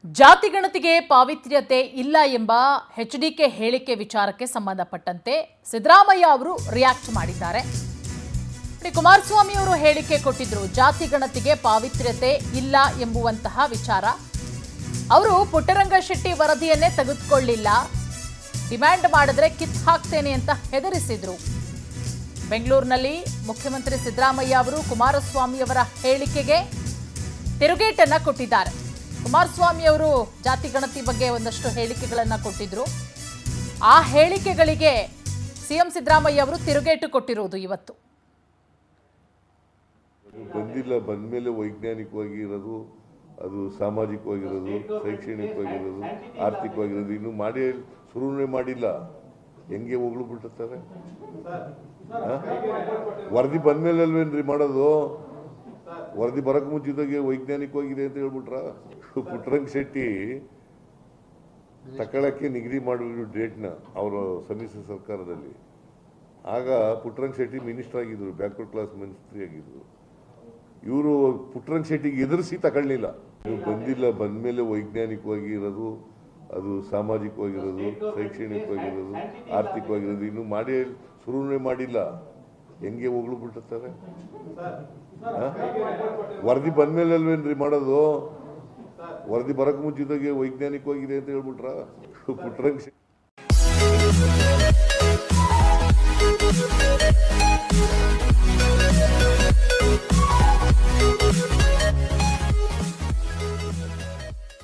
ಜಾತಿಗಣತಿಗೆ ಪಾವಿತ್ರ್ಯತೆ ಇಲ್ಲ ಎಂಬ ಎಚ್ಡಿಕೆ ಹೇಳಿಕೆ ವಿಚಾರಕ್ಕೆ ಸಂಬಂಧಪಟ್ಟಂತೆ ಸಿದ್ದರಾಮಯ್ಯ ಅವರು ರಿಯಾಕ್ಟ್ ಮಾಡಿದ್ದಾರೆ. ಕುಮಾರಸ್ವಾಮಿ ಅವರು ಹೇಳಿಕೆ ಕೊಟ್ಟಿದ್ರು, ಜಾತಿಗಣತಿಗೆ ಪಾವಿತ್ರ್ಯತೆ ಇಲ್ಲ ಎಂಬುವಂತಹ ವಿಚಾರ. ಅವರು ಪುಟ್ಟರಂಗಶೆಟ್ಟಿ ವರದಿಯನ್ನೇ ತೆಗೆದುಕೊಳ್ಳಿಲ್ಲ, ಡಿಮ್ಯಾಂಡ್ ಮಾಡಿದ್ರೆ ಕಿತ್ತು ಹಾಕ್ತೇನೆ ಅಂತ ಹೆದರಿಸಿದ್ರು. ಬೆಂಗಳೂರಿನಲ್ಲಿ ಮುಖ್ಯಮಂತ್ರಿ ಸಿದ್ದರಾಮಯ್ಯ ಅವರು ಕುಮಾರಸ್ವಾಮಿ ಅವರ ಹೇಳಿಕೆಗೆ ತಿರುಗೇಟನ್ನ ಕೊಟ್ಟಿದ್ದಾರೆ. ಕುಮಾರಸ್ವಾಮಿ ಅವರು ಜಾತಿ ಗಣತಿ ಬಗ್ಗೆ ಒಂದಷ್ಟು ಹೇಳಿಕೆಗಳನ್ನು ಕೊಟ್ಟಿದ್ರು. ಆ ಹೇಳಿಕೆಗಳಿಗೆ ಸಿಎಂ ಸಿದ್ದರಾಮಯ್ಯ ಅವರು ತಿರುಗೇಟು ಕೊಟ್ಟಿರುವುದು ಇವತ್ತು. ಬಂದಿಲ್ಲ, ಬಂದ್ಮೇಲೆ ವೈಜ್ಞಾನಿಕವಾಗಿ ಇರೋದು, ಅದು ಸಾಮಾಜಿಕವಾಗಿರೋದು, ಶೈಕ್ಷಣಿಕವಾಗಿರೋದು, ಆರ್ಥಿಕವಾಗಿರೋದು, ಇನ್ನು ಮಾಡಿ ಶುರುವೇ ಮಾಡಿಲ್ಲ. ಹೆಂಗೆ ಹೋಗ್ಲು ಬಿಟ್ಟಿರ್ತಾರೆ? ವರದಿ ಬಂದ್ಮೇಲೆ ಅಲ್ವೇನ್ರಿ ಮಾಡೋದು? ವರದಿ ಬರಕ್ಕೆ ಮುಂಚಿದಾಗೆ ವೈಜ್ಞಾನಿಕವಾಗಿದೆ ಅಂತ ಹೇಳ್ಬಿಟ್ರ? ಪುಟ್ಟರಂಗಶೆಟ್ಟಿ ತಗೊಳಕ್ಕೆ ನಿಗದಿ ಮಾಡಿದ್ರು ಡೇಟ್ನ ಅವರ ಸಮ್ಮಿಶ್ರ ಸರ್ಕಾರದಲ್ಲಿ. ಆಗ ಪುಟ್ಟರಂಗಶೆಟ್ಟಿ ಮಿನಿಸ್ಟರ್ ಆಗಿದ್ರು, ಬ್ಯಾಕ್ವರ್ಡ್ ಕ್ಲಾಸ್ ಮಿನಿಸ್ಟ್ರಿ ಆಗಿದ್ರು. ಇವರು ಪುಟ್ಟರಂಗಶೆಟ್ಟಿಗೆ ಎದುರಿಸಿ ತಗೊಳ್ಳಿಲ್ಲ. ಬಂದಿಲ್ಲ, ಬಂದ್ಮೇಲೆ ವೈಜ್ಞಾನಿಕವಾಗಿ ಇರೋದು, ಅದು ಸಾಮಾಜಿಕವಾಗಿರೋದು, ಶೈಕ್ಷಣಿಕವಾಗಿರೋದು, ಆರ್ಥಿಕವಾಗಿರೋದು, ಇನ್ನು ಮಾಡಿ ಶುರುವೇ ಮಾಡಿಲ್ಲ. ಹೆಂಗೆ ಹೋಗ್ಲು ಬಿಟ್ಟಿರ್ತಾರೆ? ವರದಿ ಬಂದ್ಮೇಲೆ ಅಲ್ವೇನ್ರಿ ಮಾಡೋದು? ವರದಿ ಬರಕ್ಕೆ ಮುಂಚಿದಾಗೆ ವೈಜ್ಞಾನಿಕವಾಗಿದೆ ಅಂತ ಹೇಳ್ಬಿಟ್ರ? ಪುಟ್ಟರಂಗಶೆಟ್ಟಿ